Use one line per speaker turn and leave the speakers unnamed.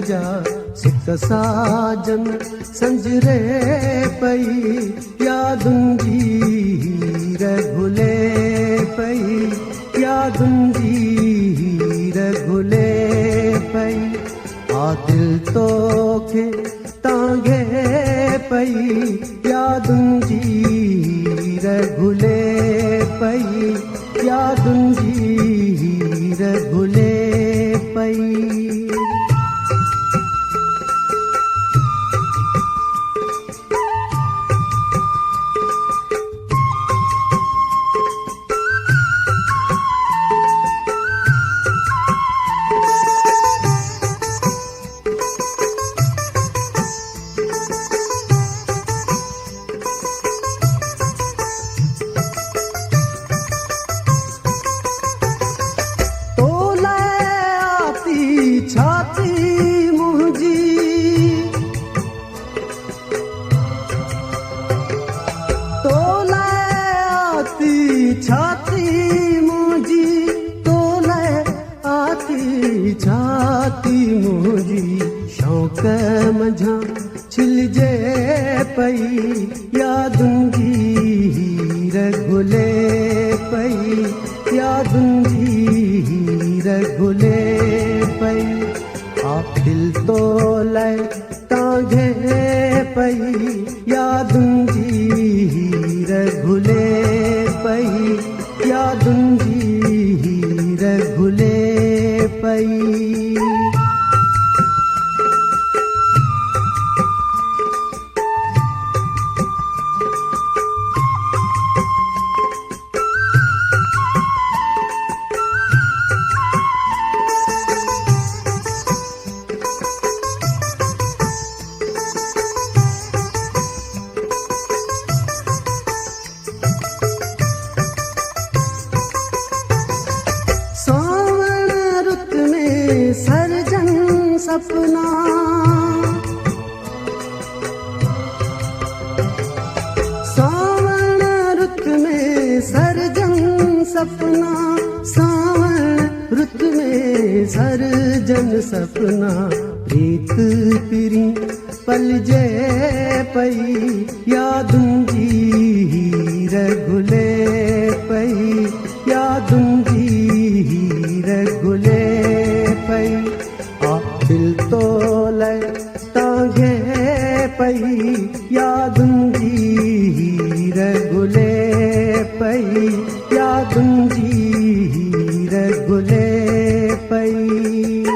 जा सिक साजन संजरे पई यादुंजी रघुले पई यादुंजी रघुले पई आ दिल तोखे तांगे पई यादुंजी रघुले पई यादुंजी रघुले पई। छाती मुंहिंजी तोले आती छाती मुंहिंजी तोले आती छाती मुंहिंजी शौक़ मंझां छिलजे पई यादुंजी रघुले पई यादुंजी रघुले पई आ दिल तोले तांगे पई यादुंजी रघुले पई यादुंजी रघुले पई। सरजन सपना सावन रुत में सरजन सपना सावन रुत में सरजन सपना प्रीत पिरी पलजे पई यादुंजी रघुले पई यादुंजी रघुले पई आ दिल तोले तांगे पई यादुंजी रघुले पई यादुंजी रघुले पई।